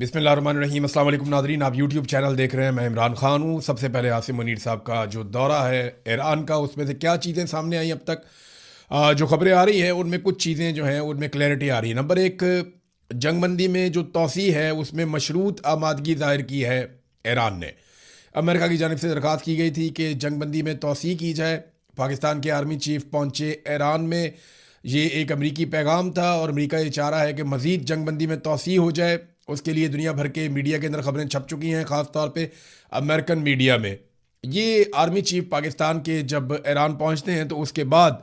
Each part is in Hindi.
बिस्मिल्लाहिर्रहमानिर्रहीम। अस्सलाम वालेकुम नाज़रीन, आप यूट्यूब चैनल देख रहे हैं। मैं इमरान खान हूँ। सबसे पहले आसिम मुनीर साहब का जो दौरा है ईरान का, उसमें से क्या चीज़ें सामने आई अब तक, जो खबरें आ रही हैं उनमें कुछ चीज़ें जो हैं उनमें क्लैरिटी आ रही है। नंबर एक, जंगबंदी में जो तोसी है उसमें मशरूत आमादगी ज़ाहिर की है ईरान ने। अमेरिका की जानिब से दरख्वास्त की गई थी कि जंगबंदी में तोसी की जाए। पाकिस्तान के आर्मी चीफ पहुँचे ईरान में। ये एक अमरीकी पैगाम था और अमरीका ये चाह रहा है कि मज़ीद जंगबंदी में तोसी हो जाए। उसके लिए दुनिया भर के मीडिया के अंदर खबरें छप चुकी हैं, ख़ास तौर पे अमेरिकन मीडिया में। ये आर्मी चीफ पाकिस्तान के जब ईरान पहुंचते हैं तो उसके बाद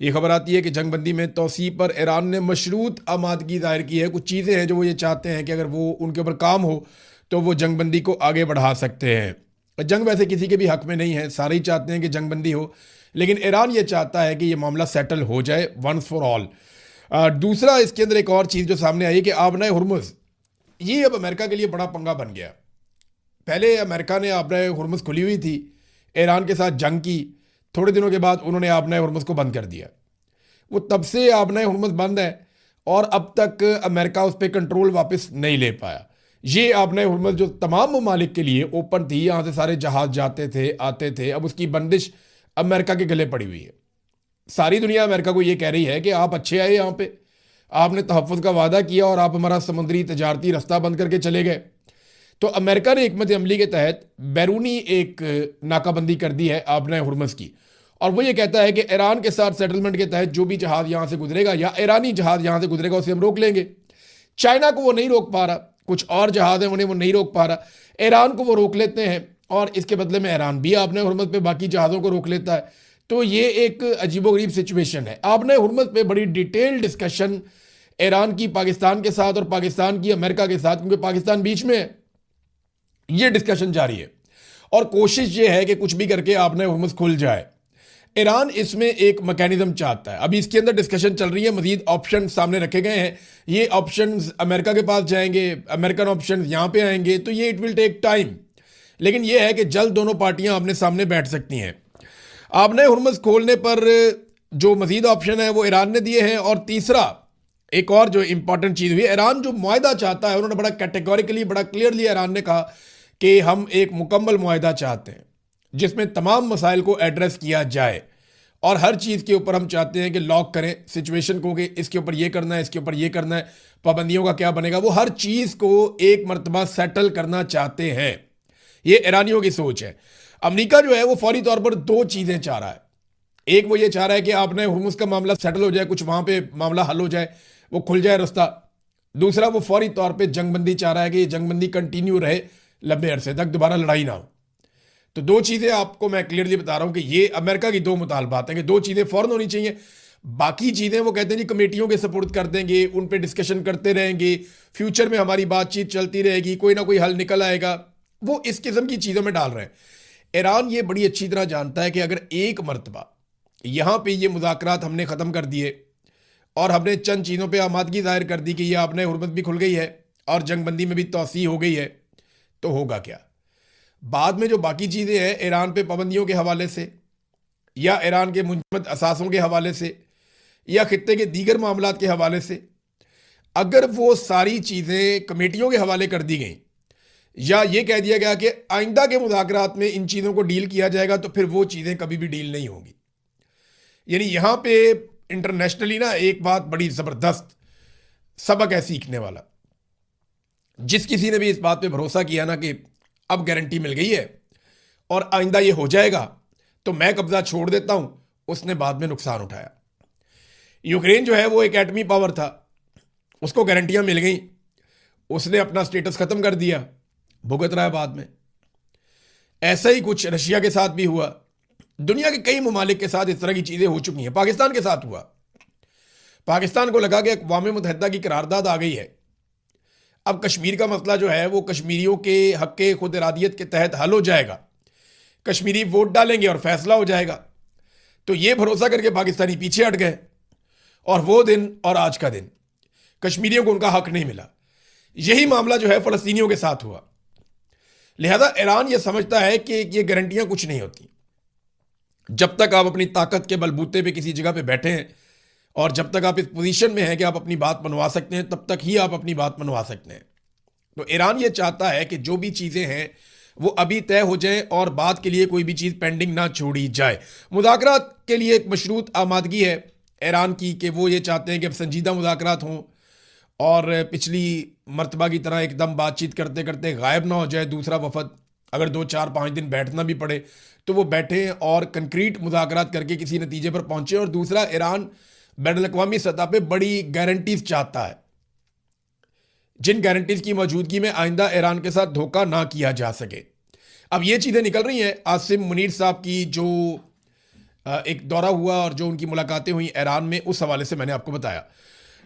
ये खबर आती है कि जंगबंदी में तोसी पर ईरान ने मशरूत आमादगी जाहिर की है। कुछ चीज़ें हैं जो वो ये चाहते हैं कि अगर वो उनके ऊपर काम हो तो वो जंगबंदी को आगे बढ़ा सकते हैं। जंग वैसे किसी के भी हक में नहीं है, सारे ही चाहते हैं कि जंगबंदी हो, लेकिन ईरान ये चाहता है कि ये मामला सेटल हो जाए वंस फॉर ऑल। दूसरा, इसके अंदर एक और चीज़ जो सामने आई है कि आबना हुर्मुज़, ये अब अमेरिका के लिए बड़ा पंगा बन गया। पहले अमेरिका ने आबना हुर्मुज़ खुली हुई थी, ईरान के साथ जंग की। थोड़े दिनों के बाद उन्होंने आबना हुर्मुज़ को बंद कर दिया। वो तब से आबना हुर्मुज़ बंद है और अब तक अमेरिका उस पर कंट्रोल वापस नहीं ले पाया। ये आबना हुर्मुज़ जो तमाम ममालिक के लिए ओपन थी, यहाँ से सारे जहाज जाते थे आते थे, अब उसकी बंदिश अमेरिका के गले पड़ी हुई है। सारी दुनिया अमेरिका को ये कह रही है कि आप अच्छे आए यहाँ पे, आपने तहफ़्फ़ुज़ का वादा किया और आप हमारा समुद्री तजारती रास्ता बंद करके चले गए। तो अमेरिका ने हिकमत अमली के तहत बैरूनी एक नाकाबंदी कर दी है आबना हुर्मुज़ की, और वो ये कहता है कि ईरान के साथ सेटलमेंट के तहत जो भी जहाज़ यहाँ से गुजरेगा या ईरानी जहाज़ यहाँ से गुजरेगा उसे हम रोक लेंगे। चाइना को वो नहीं रोक पा रहा, कुछ और जहाज़ हैं उन्हें वो नहीं रोक पा रहा, ईरान को वो रोक लेते हैं और इसके बदले में ईरान भी आबना हुर्मुज़ पे बाकी जहाज़ों को रोक लेता है। तो ये एक अजीबोगरीब सिचुएशन है। आबना हुर्मुज़ पे बड़ी डिटेल डिस्कशन ईरान की पाकिस्तान के साथ और पाकिस्तान की अमेरिका के साथ, क्योंकि पाकिस्तान बीच में है, ये डिस्कशन जारी है और कोशिश ये है कि कुछ भी करके आबना हुर्मुज़ खुल जाए। ईरान इसमें एक मैकेनिज्म चाहता है। अभी इसके अंदर डिस्कशन चल रही है, मजीद ऑप्शन सामने रखे गए हैं। ये ऑप्शन अमेरिका के पास जाएंगे, अमेरिकन ऑप्शन यहाँ पे आएंगे, तो ये इट विल टेक टाइम, लेकिन ये है कि जल्द दोनों पार्टियां अपने सामने बैठ सकती हैं। आबना हुर्मुज़ खोलने पर जो मजीद ऑप्शन है वो ईरान ने दिए हैं। और तीसरा, एक और जो इंपॉर्टेंट चीज़ हुई, ईरान जो मुआहदा चाहता है, उन्होंने बड़ा कैटेगोरिकली बड़ा क्लियरली ईरान ने कहा कि हम एक मुकम्मल मुआहदा चाहते हैं जिसमें तमाम मसाइल को एड्रेस किया जाए और हर चीज़ के ऊपर हम चाहते हैं कि लॉक करें सिचुएशन को कि इसके ऊपर ये करना है, इसके ऊपर ये करना है, पाबंदियों का क्या बनेगा, वो हर चीज़ को एक मरतबा सेटल करना चाहते हैं। ये ईरानियों की सोच है। अमेरिका जो है वो फौरी तौर पर दो चीज़ें चाह रहा है। एक, वो ये चाह रहा है कि आपने हुर्मुज़ का मामला सेटल हो जाए, कुछ वहाँ पे मामला हल हो जाए, वो खुल जाए रास्ता। दूसरा, वो फौरी तौर पे जंगबंदी चाह रहा है कि ये जंगबंदी कंटिन्यू रहे लंबे अरसे तक, दोबारा लड़ाई ना हो। तो दो चीज़ें आपको मैं क्लियरली बता रहा हूँ कि ये अमेरिका की दो मुतालबात हैं कि दो चीज़ें फ़ौरन होनी चाहिए। बाकी चीज़ें वो कहते हैं जी कमेटियों के सपोर्ट कर देंगे, उन पे डिस्कशन करते रहेंगे, फ्यूचर में हमारी बातचीत चलती रहेगी, कोई ना कोई हल निकल आएगा। वो इस किस्म की चीज़ों में डाल रहे हैं। ईरान ये बड़ी अच्छी तरह जानता है कि अगर एक मरतबा यहाँ पे ये मुज़ाकरात हमने ख़त्म कर दिए और हमने चंद चीज़ों पे आमादगी ज़ाहिर कर दी कि ये आपने हुर्मुज़ भी खुल गई है और जंगबंदी में भी तोसी हो गई है, तो होगा क्या? बाद में जो बाकी चीज़ें हैं ईरान पे पाबंदियों के हवाले से या ईरान के मुंजमद असासों के हवाले से या खित्ते के दीगर मामलात के हवाले से, अगर वो सारी चीज़ें कमेटियों के हवाले कर दी गई या ये कह दिया गया कि आइंदा के मुज़ाकरात में इन चीज़ों को डील किया जाएगा, तो फिर वो चीज़ें कभी भी डील नहीं होंगी। यानी यहाँ पे इंटरनेशनली ना एक बात बड़ी ज़बरदस्त सबक है सीखने वाला। जिस किसी ने भी इस बात पे भरोसा किया ना कि अब गारंटी मिल गई है और आइंदा ये हो जाएगा तो मैं कब्जा छोड़ देता हूं, उसने बाद में नुकसान उठाया। यूक्रेन जो है वो एक एटमी पावर था, उसको गारंटियां मिल गई, उसने अपना स्टेटस खत्म कर दिया, भुगत रहा है बाद में। ऐसा ही कुछ रशिया के साथ भी हुआ। दुनिया के कई ममालिक के साथ इस तरह की चीजें हो चुकी हैं। पाकिस्तान के साथ हुआ। पाकिस्तान को लगा कि अक़वाम मुत्तहिदा की करारदाद आ गई है, अब कश्मीर का मसला जो है वो कश्मीरियों के हक के खुद इरादियत के तहत हल हो जाएगा, कश्मीरी वोट डालेंगे और फैसला हो जाएगा। तो ये भरोसा करके पाकिस्तानी पीछे हट गए और वो दिन और आज का दिन कश्मीरियों को उनका हक नहीं मिला। यही मामला जो है फ़लस्तीनियों के साथ हुआ। लिहाजा ईरान ये समझता है कि ये गारंटियां कुछ नहीं होती। जब तक आप अपनी ताकत के बलबूते पे किसी जगह पे बैठे हैं और जब तक आप इस पोजीशन में हैं कि आप अपनी बात मनवा सकते हैं, तब तक ही आप अपनी बात मनवा सकते हैं। तो ईरान ये चाहता है कि जो भी चीज़ें हैं वो अभी तय हो जाएं और बाद के लिए कोई भी चीज़ पेंडिंग ना छोड़ी जाए। मुज़ाकरात के लिए एक मशरूत आमादगी है ईरान की कि वो ये चाहते हैं कि अब संजीदा मुज़ाकरात हों और पिछली मर्तबा की तरह एकदम बातचीत करते करते गायब ना हो जाए दूसरा वफद। अगर 2 4 5 दिन बैठना भी पड़े तो वो बैठें और कंक्रीट मुज़ाकरात करके किसी नतीजे पर पहुंचे। और दूसरा, ईरान बैनुल-अक़वामी सतह पे बड़ी गारंटीज चाहता है, जिन गारंटीज की मौजूदगी में आइंदा ईरान के साथ धोखा ना किया जा सके। अब ये चीज़ें निकल रही हैं आसिम मुनीर साहब की जो एक दौरा हुआ और जो उनकी मुलाकातें हुई ईरान में, उस हवाले से मैंने आपको बताया।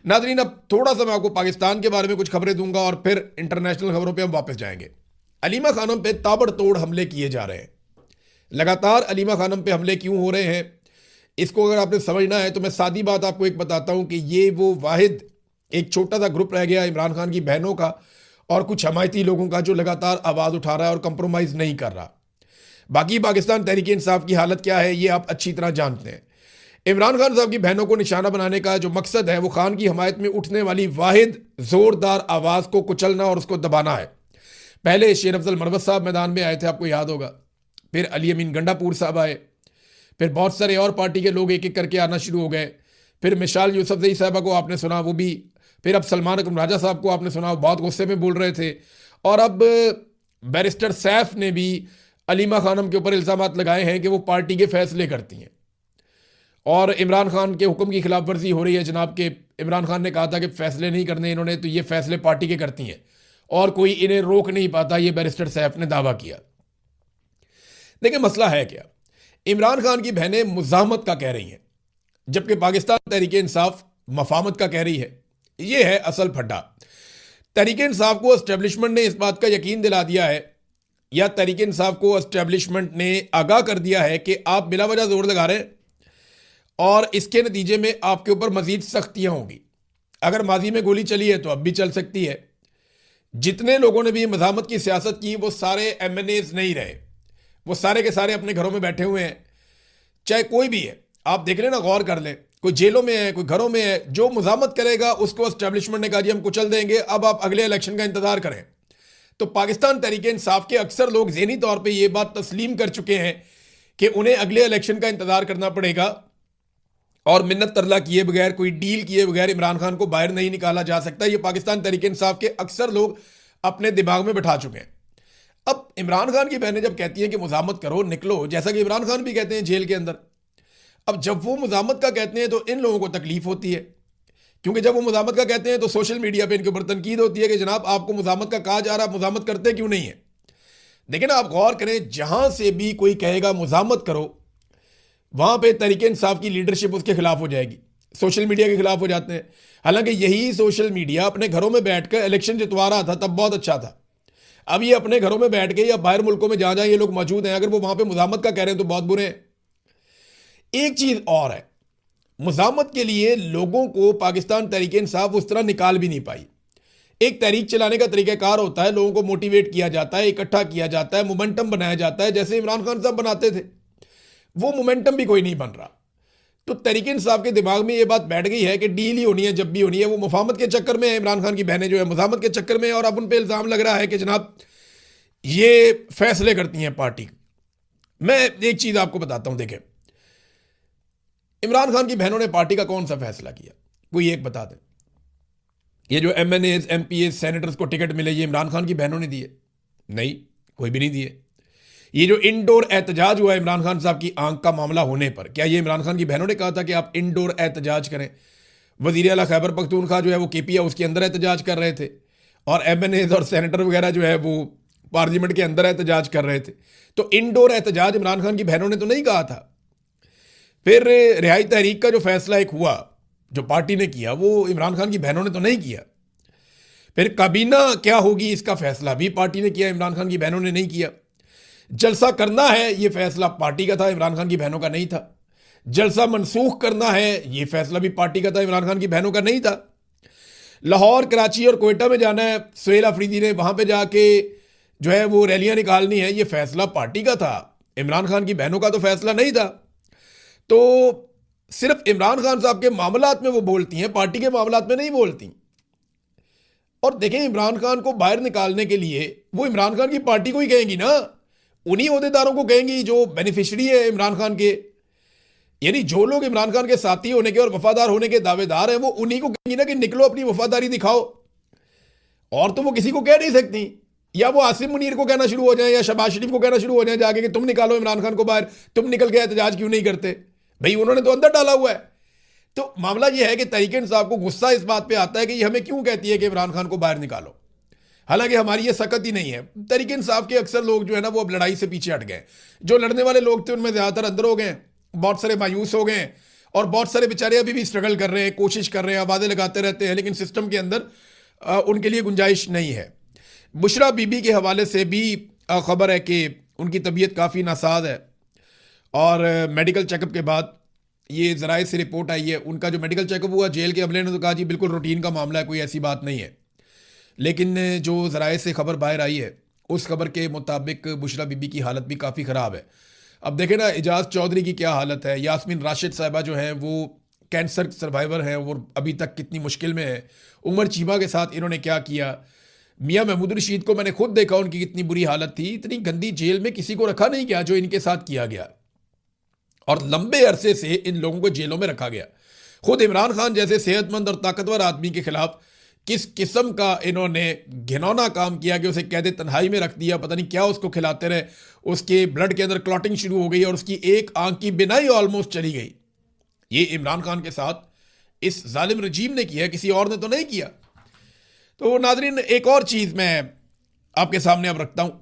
नाज़रीन, अब थोड़ा सा मैं आपको पाकिस्तान के बारे में कुछ खबरें दूंगा और फिर इंटरनेशनल खबरों पे हम वापस जाएंगे। अलीमा खानम पे ताबड़तोड़ हमले किए जा रहे हैं। लगातार अलीमा खानम पे हमले क्यों हो रहे हैं, इसको अगर आपने समझना है तो मैं सादी बात आपको एक बताता हूं कि ये वो वाहिद एक छोटा सा ग्रुप रह गया इमरान खान की बहनों का और कुछ हमायती लोगों का जो लगातार आवाज़ उठा रहा है और कंप्रोमाइज़ नहीं कर रहा। बाकी पाकिस्तान तहरीक इंसाफ की हालत क्या है ये आप अच्छी तरह जानते हैं। इमरान खान साहब की बहनों को निशाना बनाने का जो मकसद है वो खान की हमायत में उठने वाली वाहिद ज़ोरदार आवाज़ को कुचलना और उसको दबाना है। पहले शेर अफजल मरवत साहब मैदान में आए थे, आपको याद होगा। फिर अली अमीन गंडापुर साहब आए, फिर बहुत सारे और पार्टी के लोग एक एक करके आना शुरू हो गए। फिर मिसाल यूसुफजई साहबा को आपने सुना, वो भी। फिर अब सलमान अकरम राजा साहब को आपने सुना, बहुत गुस्से में बोल रहे थे। और अब बैरिस्टर सैफ ने भी अलीमा खानम के ऊपर इल्ज़ामात लगाए हैं कि वो पार्टी के फैसले करती हैं और इमरान खान के हुक्म की खिलाफ वर्जी हो रही है। जनाब के इमरान खान ने कहा था कि फैसले नहीं करने इन्होंने, तो ये फैसले पार्टी के करती हैं और कोई इन्हें रोक नहीं पाता, ये बैरिस्टर सैफ ने दावा किया। देखिए मसला है क्या, इमरान खान की बहनें मुज़ाहमत का कह रही हैं जबकि पाकिस्तान तहरीक इंसाफ मफामत का कह रही है। ये है असल फड्डा। तहरीक इंसाफ को एस्टेब्लिशमेंट ने इस बात का यकीन दिला दिया है, या तहरीक इंसाफ को एस्टेब्लिशमेंट ने आगाह कर दिया है कि आप बिला वजह जोर लगा रहे हैं और इसके नतीजे में आपके ऊपर मजीद सख्तियां होंगी। अगर माजी में गोली चली है तो अब भी चल सकती है। जितने लोगों ने भी मज़ाहमत की सियासत की वो सारे MNAs नहीं रहे, वो सारे के सारे अपने घरों में बैठे हुए हैं। चाहे कोई भी है, आप देख लेना, गौर कर लें, कोई जेलों में है, कोई घरों में है। जो मुज़ाहमत करेगा उसको एस्टेब्लिशमेंट ने कहा जी हम कुचल देंगे, अब आप अगले इलेक्शन का इंतजार करें। तो पाकिस्तान तहरीक इंसाफ के अक्सर लोग ज़हनी तौर पे ये बात तस्लीम कर चुके हैं कि उन्हें अगले इलेक्शन का इंतजार करना पड़ेगा और मिन्नत तरला किए बगैर, कोई डील किए बगैर इमरान खान को बाहर नहीं निकाला जा सकता। ये पाकिस्तान तहरीक इंसाफ के अक्सर लोग अपने दिमाग में बैठा चुके हैं। अब इमरान खान की बहनें जब कहती हैं कि मुज़ाहमत करो, निकलो, जैसा कि इमरान खान भी कहते हैं जेल के अंदर, अब जब वो मुज़ाहमत का कहते हैं तो इन लोगों को तकलीफ होती है, क्योंकि जब वो मुज़ाहमत का कहते हैं तो सोशल मीडिया पे इनके ऊपर तनकीद होती है कि जनाब आपको मुज़ाहमत का कहा जा रहा है, मुज़ाहमत करते क्यों नहीं है। देखिए ना, आप गौर करें, जहां से भी कोई कहेगा मुज़ाहमत करो वहां पे तहरीक इंसाफ की लीडरशिप उसके खिलाफ हो जाएगी, सोशल मीडिया के खिलाफ हो जाते हैं। हालांकि यही सोशल मीडिया अपने घरों में बैठकर इलेक्शन जितवा रहा था तब बहुत अच्छा था। अब ये अपने घरों में बैठ के या बाहर मुल्कों में जहां जहां ये लोग मौजूद हैं, अगर वो वहां पे मुज़ाहमत का कह रहे हैं तो बहुत बुरे हैं। एक चीज और है, मुज़ाहमत के लिए लोगों को पाकिस्तान तहरीक इंसाफ उस तरह निकाल भी नहीं पाई। एक तहरीक चलाने का तरीक़ाकार होता है, लोगों को मोटिवेट किया जाता है, इकट्ठा किया जाता है, मोमेंटम बनाया जाता है, जैसे इमरान खान साहब बनाते थे। वो मोमेंटम भी कोई नहीं बन रहा। तो तहरीक इंसाफ के दिमाग में ये बात बैठ गई है कि डील ही होनी है, जब भी होनी है। वो मुफाहमत के चक्कर में है, इमरान खान की बहनें जो है मुज़ाहमत के चक्कर में है, और अब उन पर इल्ज़ाम लग रहा है कि जनाब ये फैसले करती हैं पार्टी। मैं एक चीज़ आपको बताता हूं, देखें, इमरान खान की बहनों ने पार्टी का कौन सा फैसला किया, कोई एक बता दें। ये जो MNAs, MPAs, सेनेटर्स को टिकट मिले, ये इमरान खान की बहनों ने दिए? नहीं, कोई भी नहीं दिए। ये जो इंडोर एहतजाज हुआ इमरान खान साहब की आंख का मामला होने पर, क्या ये इमरान खान की बहनों ने कहा था कि आप इंडोर एहतजाज करें? वज़ीर आला खैबर पख्तूनख्वा जो है वो KP हाउस के अंदर एहतजाज कर रहे थे, और MNAs और सेनेटर वगैरह जो है वो पार्लियामेंट के अंदर एहतजाज कर रहे थे। तो इंडोर एहतजाज इमरान खान की बहनों ने तो नहीं कहा था। फिर रिहाई तहरीक का जो फैसला एक हुआ, जो पार्टी ने किया, वो इमरान खान की बहनों ने तो नहीं किया। फिर काबीना क्या होगी इसका फैसला भी पार्टी ने किया, इमरान खान की बहनों ने नहीं किया। जलसा करना है ये फैसला पार्टी का था, इमरान खान की बहनों का नहीं था। जलसा मनसूख करना है ये फैसला भी पार्टी का था, इमरान खान की बहनों का नहीं था। लाहौर, कराची और कोयटा में जाना है सुहेल अफरीदी ने, वहां पे जाके जो है वो रैलियां निकालनी है, ये फैसला पार्टी का था, इमरान खान की बहनों का तो फैसला नहीं था। तो सिर्फ इमरान खान साहब के मामलात में वो बोलती हैं, पार्टी के मामलात में नहीं बोलती। और देखें, इमरान खान को बाहर निकालने के लिए वो इमरान खान की पार्टी को ही कहेंगी ना, उन्हीं ओहदेदारों को कहेंगी जो बेनिफिशियरी है इमरान खान के। यानी जो लोग इमरान खान के साथी होने के और वफादार होने के दावेदार हैं, वो उन्हीं को कहेंगी ना कि निकलो अपनी वफादारी दिखाओ। और तो वो किसी को कह नहीं सकती। या वो आसिम मुनीर को कहना शुरू हो जाए या शहबाज शरीफ को कहना शुरू हो जाए जाके कि तुम निकालो इमरान खान को बाहर, तुम निकल के एहतजाज क्यों नहीं करते? भाई उन्होंने तो अंदर डाला हुआ है। तो मामला यह है कि तहरीक इंसाफ को गुस्सा इस बात पे आता है कि ये हमें क्यों कहती है कि इमरान खान को बाहर निकालो, हालांकि हमारी ये सकत ही नहीं है। तहरीक इंसाफ के अक्सर लोग जो है ना वो अब लड़ाई से पीछे हट गए। जो लड़ने वाले लोग थे उनमें ज़्यादातर अंदर हो गए, बहुत सारे मायूस हो गए और बहुत सारे बेचारे अभी भी स्ट्रगल कर रहे हैं, कोशिश कर रहे हैं, आवाज़ें लगाते रहते हैं, लेकिन सिस्टम के अंदर उनके लिए गुंजाइश नहीं है। बुशरा बीबी के हवाले से भी खबर है कि उनकी तबीयत काफ़ी नासाज है और मेडिकल चेकअप के बाद ये ज़राए से रिपोर्ट आई है। उनका जो मेडिकल चेकअप हुआ, जेल के अमले ने तो कहा जी बिल्कुल रूटीन का मामला है, कोई ऐसी बात नहीं है। लेकिन जो ज़राए से खबर बाहर आई है उस खबर के मुताबिक बुशरा बीबी की हालत भी काफ़ी ख़राब है। अब देखें ना, एजाज चौधरी की क्या हालत है, यास्मीन राशिद साहिबा जो हैं वो कैंसर सर्वाइवर हैं, वो अभी तक कितनी मुश्किल में है। उमर चीमा के साथ इन्होंने क्या किया। मियाँ महमूद रशीद को मैंने खुद देखा, उनकी कितनी बुरी हालत थी। इतनी गंदी जेल में किसी को रखा नहीं गया जो इनके साथ किया गया, और लंबे अरसे से इन लोगों को जेलों में रखा गया। खुद इमरान खान जैसे सेहतमंद और ताकतवर आदमी के खिलाफ किस किस्म का इन्होंने घिनौना काम किया कि उसे कैद तन्हाई में रख दिया, पता नहीं क्या उसको खिलाते रहे, उसके ब्लड के अंदर क्लॉटिंग शुरू हो गई और उसकी एक आंख की बिनाई ऑलमोस्ट चली गई। ये इमरान खान के साथ इस जालिम रजीम ने किया, किसी और ने तो नहीं किया। तो नाजरीन, एक और चीज़ मैं आपके सामने अब रखता हूँ।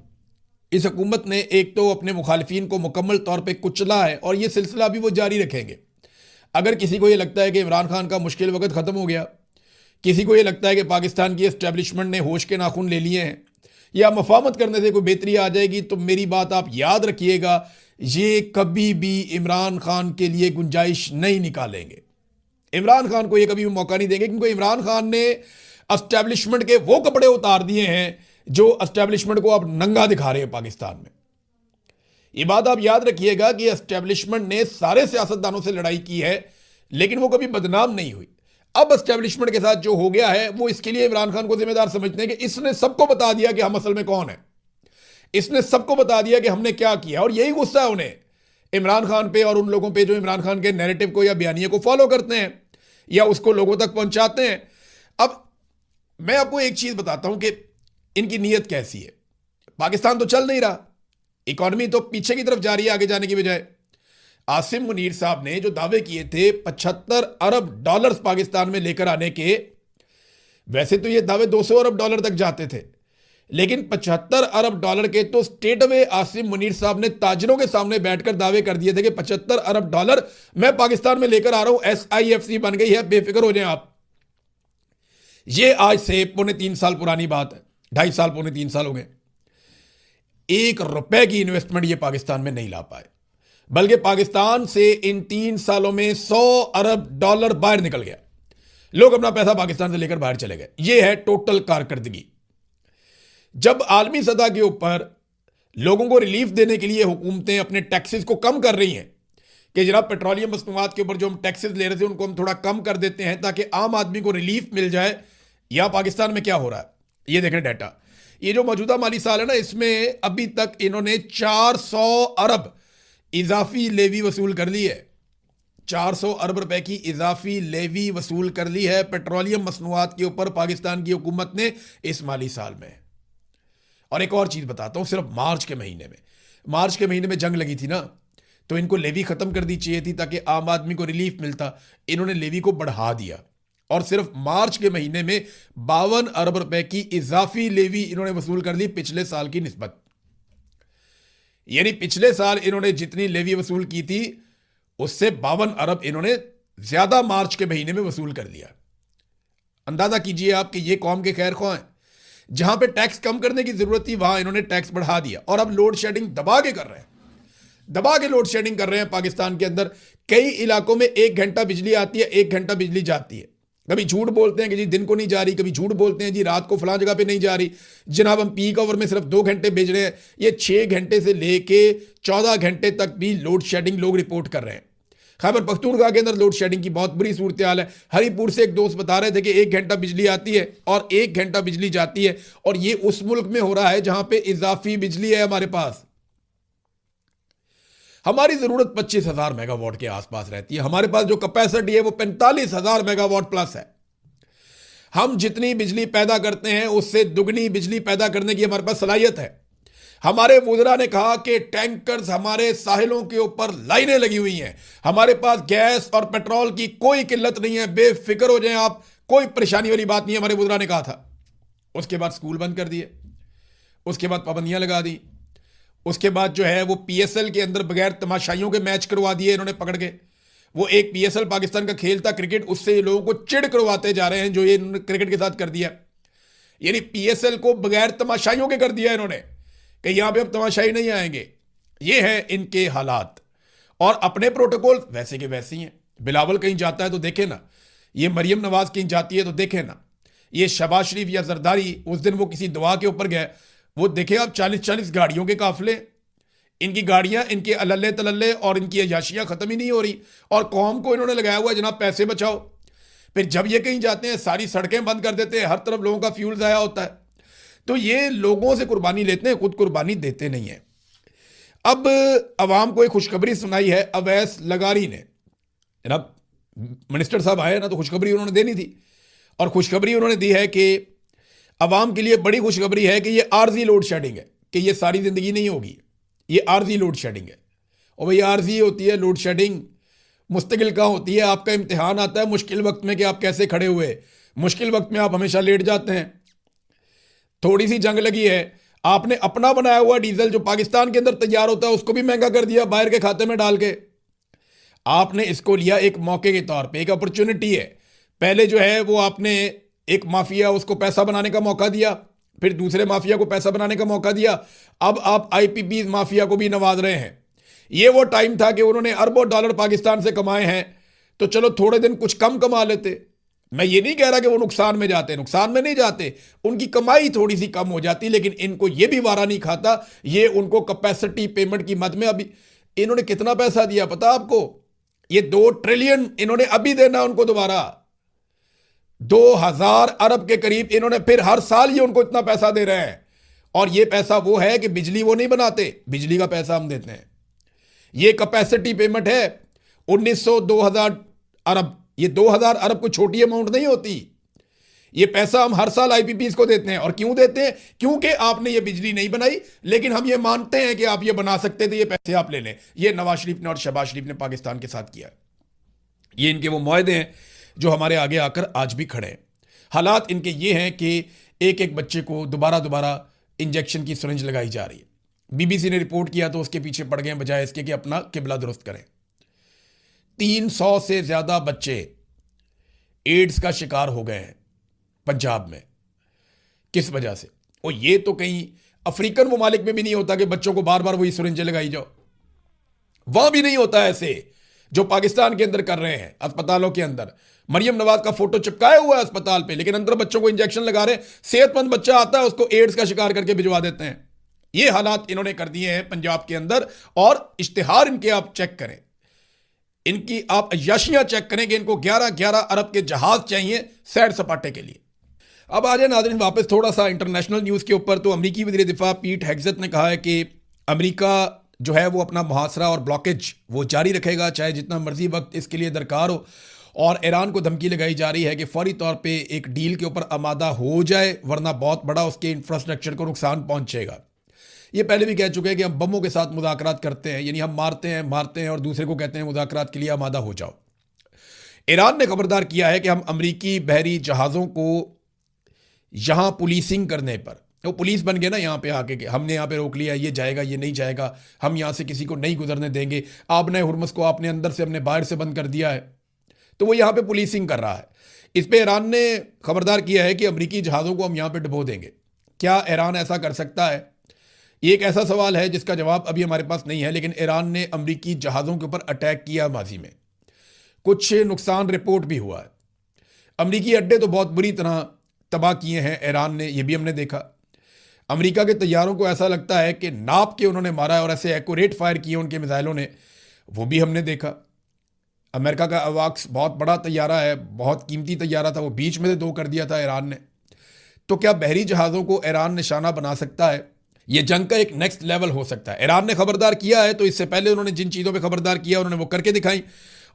इस हुकूमत ने एक तो अपने मुखालिफिन को मुकम्मल तौर पे कुचला है और ये सिलसिला भी वो जारी रखेंगे। अगर किसी को ये लगता है कि इमरान खान का मुश्किल वक्त ख़त्म हो गया, किसी को ये लगता है कि पाकिस्तान की एस्टेब्लिशमेंट ने होश के नाखून ले लिए हैं या मफामत करने से कोई बेहतरी आ जाएगी, तो मेरी बात आप याद रखिएगा, ये कभी भी इमरान खान के लिए गुंजाइश नहीं निकालेंगे। इमरान खान को ये कभी भी मौका नहीं देंगे, क्योंकि इमरान खान ने एस्टेब्लिशमेंट के वो कपड़े उतार दिए हैं जो एस्टेब्लिशमेंट को आप नंगा दिखा रहे हैं पाकिस्तान में। ये बात आप याद रखिएगा कि एस्टेब्लिशमेंट ने सारे सियासतदानों से लड़ाई की है, लेकिन वो कभी बदनाम नहीं हुई। अब एस्टेब्लिशमेंट के साथ जो हो गया है वो इसके लिए इमरान खान को जिम्मेदार समझते हैं कि इसने सबको बता दिया कि हम असल में कौन है, इसने सबको बता दिया कि हमने क्या किया, और यही गुस्सा है उन्हें इमरान खान पे और उन लोगों पे जो इमरान खान के नैरेटिव को या बयानिए को फॉलो करते हैं या उसको लोगों तक पहुंचाते हैं। अब मैं आपको एक चीज बताता हूं कि इनकी नीयत कैसी है। पाकिस्तान तो चल नहीं रहा, इकॉनमी तो पीछे की तरफ जा रही है आगे जाने की बजाय। आसिम मुनीर साहब ने जो दावे किए थे 75 अरब डॉलर्स पाकिस्तान में लेकर आने के, वैसे तो ये दावे 200 अरब डॉलर तक जाते थे, लेकिन 75 अरब डॉलर के तो स्टेट अवे आसिम मुनीर साहब ने ताजरों के सामने बैठकर दावे कर दिए थे कि 75 अरब डॉलर मैं पाकिस्तान में लेकर आ रहा हूं, SIFC बन गई है, बेफिक्र हो जाएं आप। ये आज से 2.5 साल पुरानी बात है, 2.5 साल 3 साल हो गए। 1 रुपए की इन्वेस्टमेंट ये पाकिस्तान में नहीं ला पाए, बल्कि पाकिस्तान से इन 3 सालों में 100 अरब डॉलर बाहर निकल गया। लोग अपना पैसा पाकिस्तान से लेकर बाहर चले गए। ये है टोटल कारकर्दगी। जब आलमी सतह के ऊपर लोगों को रिलीफ देने के लिए हुकूमतें अपने टैक्सेस को कम कर रही हैं कि जनाब पेट्रोलियम मसनूआत के ऊपर जो हम टैक्सेस ले रहे थे उनको हम थोड़ा कम कर देते हैं ताकि आम आदमी को रिलीफ मिल जाए, यहां पाकिस्तान में क्या हो रहा है ये देखें डाटा। ये जो मौजूदा माली साल है ना, इसमें अभी तक इन्होंने 400 अरब इजाफी लेवी वसूल कर ली है। 400 अरब रुपए की इजाफी लेवी वसूल कर ली है पेट्रोलियम मसनूआत के ऊपर पाकिस्तान की हुकूमत ने इस माली साल में। और एक और चीज बताता हूं, सिर्फ मार्च के महीने में जंग लगी थी ना, तो इनको लेवी खत्म कर दी चाहिए थी ताकि आम आदमी को रिलीफ मिलता। इन्होंने लेवी को बढ़ा दिया और सिर्फ मार्च के महीने में 52 अरब रुपए की इजाफी लेवी इन्होंने वसूल कर ली पिछले साल की निस्बत। यानी पिछले साल इन्होंने जितनी लेवी वसूल की थी उससे 52 अरब इन्होंने ज्यादा मार्च के महीने में वसूल कर लिया। अंदाजा कीजिए आप कि ये कौम के खैर ख्वाह हैं। जहां पे टैक्स कम करने की जरूरत थी वहां इन्होंने टैक्स बढ़ा दिया और अब लोड शेडिंग दबा के कर रहे हैं, दबा के लोड शेडिंग कर रहे हैं। पाकिस्तान के अंदर कई इलाकों में 1 घंटा बिजली आती है, 1 घंटा बिजली जाती है। कभी झूठ बोलते हैं कि जी दिन को नहीं जा रही, कभी झूठ बोलते हैं जी रात को फलां जगह पे नहीं जा रही। जनाब हम पीक आवर में सिर्फ 2 घंटे भेज रहे हैं, ये 6 घंटे से लेके 14 घंटे तक भी लोड शेडिंग लोग रिपोर्ट कर रहे हैं। खैबर पख्तूनख्वा के अंदर लोड शेडिंग की बहुत बुरी सूरत हाल है। हरीपुर से एक दोस्त बता रहे थे कि 1 घंटा बिजली आती है और 1 घंटा बिजली जाती है, और ये उस मुल्क में हो रहा है जहां पे इजाफी बिजली है हमारे पास। हमारी जरूरत 25,000 मेगावाट के आसपास रहती है, हमारे पास जो कैपेसिटी है वो 45,000 मेगावाट प्लस है। हम जितनी बिजली पैदा करते हैं उससे दुगनी बिजली पैदा करने की हमारे पास सलाहियत है। हमारे वुज़रा ने कहा कि टैंकर्स हमारे साहिलों के ऊपर लाइनें लगी हुई हैं, हमारे पास गैस और पेट्रोल की कोई किल्लत नहीं है, बेफिक्र हो जाएं आप, कोई परेशानी वाली बात नहीं है, हमारे वुज़रा ने कहा था। उसके बाद स्कूल बंद कर दिए, उसके बाद पाबंदियां लगा दी, उसके बाद जो है वो पीएसएल के अंदर बगैर तमाशाइयों के मैच करवा दिए इन्होंने पकड़ के। वो एक पीएसएल पाकिस्तान का खेल था क्रिकेट, उससे ये लोगों को चिढ़ करवाते जा रहे हैं जो ये इन्होंने क्रिकेट के साथ कर दिया। यानी पीएसएल को बगैर तमाशाइयों के कर दिया इन्होंने कि यहां पे अब तमाशाई नहीं आएंगे। ये है इनके हालात, और अपने प्रोटोकॉल वैसे के वैसे ही हैं। बिलावल कहीं जाता है तो देखे ना, ये मरियम नवाज कहीं जाती है तो देखे ना, ये शहबाज शरीफ या जरदारी उस दिन वो किसी दुआ के ऊपर गए, वो देखे आप 40-40 गाड़ियों के काफिले, इनकी गाड़ियां, इनके अल्ले तलल्ले और इनकी अयाशियां खत्म ही नहीं हो रही, और कौम को इन्होंने लगाया हुआ है जनाब पैसे बचाओ। फिर जब ये कहीं जाते हैं सारी सड़कें बंद कर देते हैं, हर तरफ लोगों का फ्यूल जाया होता है। तो ये लोगों से कुर्बानी लेते हैं, खुद कुर्बानी देते नहीं है। अब अवाम को एक खुशखबरी सुनाई है अवैस लगारी ने। जनाब मिनिस्टर साहब आए ना तो खुशखबरी उन्होंने देनी थी, और खुशखबरी उन्होंने दी है कि अवाम के लिए बड़ी खुशखबरी है कि ये आर्जी लोड शेडिंग है, कि ये सारी ज़िंदगी नहीं होगी, ये आर्जी लोड शेडिंग है। और भाई आर्जी होती है लोड शेडिंग, मुस्तकिल कहाँ होती है? आपका इम्तिहान आता है मुश्किल वक्त में कि आप कैसे खड़े हुए। मुश्किल वक्त में आप हमेशा लेट जाते हैं। थोड़ी सी जंग लगी है, आपने अपना बनाया हुआ डीजल जो पाकिस्तान के अंदर तैयार होता है उसको भी महंगा कर दिया बाहर के खाते में डाल के। आपने इसको लिया एक मौके के तौर पे, एक अपॉर्चुनिटी है। पहले जो है वो आपने एक माफिया उसको पैसा बनाने का मौका दिया, फिर दूसरे माफिया को पैसा बनाने का मौका दिया, अब आप आईपीपी माफिया को भी नवाज रहे हैं। ये वो टाइम था कि उन्होंने अरबों डॉलर पाकिस्तान से कमाए हैं, तो चलो थोड़े दिन कुछ कम कमा लेते। मैं ये नहीं कह रहा कि वो नुकसान में जाते, नुकसान में नहीं जाते, उनकी कमाई थोड़ी सी कम हो जाती, लेकिन इनको ये भी वारा नहीं खाता। ये उनको कैपेसिटी पेमेंट की मद में अभी इन्होंने कितना पैसा दिया पता आपको? ये 2 ट्रिलियन इन्होंने अभी देना उनको दोबारा, 2000 अरब के करीब इन्होंने, फिर हर साल ये उनको इतना पैसा दे रहे हैं। और ये पैसा वो है कि बिजली वो नहीं बनाते, बिजली का पैसा हम देते हैं। ये कैपेसिटी पेमेंट है 1900-2000 अरब। ये 2000 अरब कोई छोटी अमाउंट नहीं होती। ये पैसा हम हर साल आईपीपीज को देते हैं। और क्यों देते हैं? क्योंकि आपने ये बिजली नहीं बनाई, लेकिन हम ये मानते हैं कि आप ये बना सकते थे, ये पैसे आप ले लें। ये नवाज शरीफ ने और शहबाज शरीफ ने पाकिस्तान के साथ किया। ये इनके वो मुआहदे हैं जो हमारे आगे आकर आज भी खड़े हैं। हालात इनके ये हैं कि एक एक बच्चे को दोबारा इंजेक्शन की सिरिंज लगाई जा रही है। बीबीसी ने रिपोर्ट किया तो उसके पीछे पड़ गए बजाय इसके कि अपना किबला दुरुस्त करें। 300 से ज्यादा बच्चे एड्स का शिकार हो गए हैं पंजाब में। किस वजह से? और ये तो कहीं अफ्रीकन ममालिक में भी नहीं होता कि बच्चों को बार बार वही सिरिंजें लगाई जाओ। वहां भी नहीं होता ऐसे जो पाकिस्तान के अंदर कर रहे हैं अस्पतालों के अंदर। मरियम नवाज का फोटो चिपकाया हुआ है अस्पताल पे, लेकिन अंदर बच्चों को इंजेक्शन लगा रहे हैं। सेहतमंद बच्चा आता है उसको एड्स का शिकार करके भिजवा देते हैं। ये हालात इन्होंने कर दिए हैं पंजाब के अंदर। और इश्तिहार इनके आप चेक करें, इनकी आप अय्याशियां चेक करें कि इनको 11-11 अरब के जहाज चाहिए सैर सपाटे के लिए। अब आ जाए नाज़रीन वापस थोड़ा सा इंटरनेशनल न्यूज़ के ऊपर। तो अमरीकी वज़ीर दिफा पीट हेग्सेथ ने कहा है कि अमरीका जो है वो अपना मुहासरा और ब्लॉकेज वो जारी रखेगा, चाहे जितना मर्जी वक्त इसके लिए दरकार हो। और ईरान को धमकी लगाई जा रही है कि फौरी तौर पे एक डील के ऊपर आमादा हो जाए, वरना बहुत बड़ा उसके इंफ्रास्ट्रक्चर को नुकसान पहुंचेगा। ये पहले भी कह चुके हैं कि हम बमों के साथ मुज़ाकरात करते हैं, यानी हम मारते हैं और दूसरे को कहते हैं मुज़ाकरात के लिए आमादा हो जाओ। ईरान ने खबरदार किया है कि हम अमरीकी बहरी जहाज़ों को यहाँ पुलिसिंग करने पर, वो पुलिस बन गए ना यहाँ पे आके, हमने यहाँ पे रोक लिया, ये जाएगा ये नहीं जाएगा, हम यहाँ से किसी को नहीं गुजरने देंगे, आपने हुर्मुज़ को आपने अंदर से हमने बाहर से बंद कर दिया है, तो वो यहाँ पे पुलिसिंग कर रहा है। इस पे ईरान ने खबरदार किया है कि अमरीकी जहाज़ों को हम यहाँ पे डुबो देंगे। क्या ईरान ऐसा कर सकता है? ये एक ऐसा सवाल है जिसका जवाब अभी हमारे पास नहीं है। लेकिन ईरान ने अमरीकी जहाज़ों के ऊपर अटैक किया माजी में, कुछ नुकसान रिपोर्ट भी हुआ है। अमरीकी अड्डे तो बहुत बुरी तरह तबाह किए हैं ईरान ने, ये भी हमने देखा। अमेरिका के तैयारों को ऐसा लगता है कि नाप के उन्होंने मारा है और ऐसे एक्यूरेट फायर किए उनके मिसाइलों ने, वो भी हमने देखा। अमेरिका का अवाक्स बहुत बड़ा तैयारा है, बहुत कीमती तैयारा था, वो बीच में से दो कर दिया था ईरान ने। तो क्या बहरी जहाज़ों को ईरान निशाना बना सकता है? ये जंग का एक नेक्स्ट लेवल हो सकता है। ईरान ने खबरदार किया है, तो इससे पहले उन्होंने जिन चीज़ों पे खबरदार किया उन्होंने वो करके दिखाई,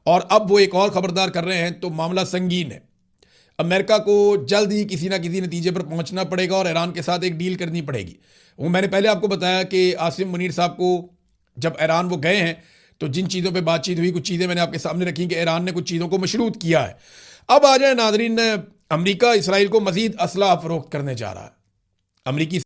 और अब वो एक और खबरदार कर रहे हैं, तो मामला संगीन है। अमेरिका को जल्द ही किसी ना किसी नतीजे पर पहुंचना पड़ेगा और ईरान के साथ एक डील करनी पड़ेगी। वो मैंने पहले आपको बताया कि आसिम मुनीर साहब को जब ईरान वो गए हैं तो जिन चीज़ों पे बातचीत हुई, कुछ चीज़ें मैंने आपके सामने रखी कि ईरान ने कुछ चीज़ों को मशरूत किया है। अब आ जाए नाजरीन, अमरीका इसराइल को मजीद असला फरोख्त करने जा रहा है। अमरीकी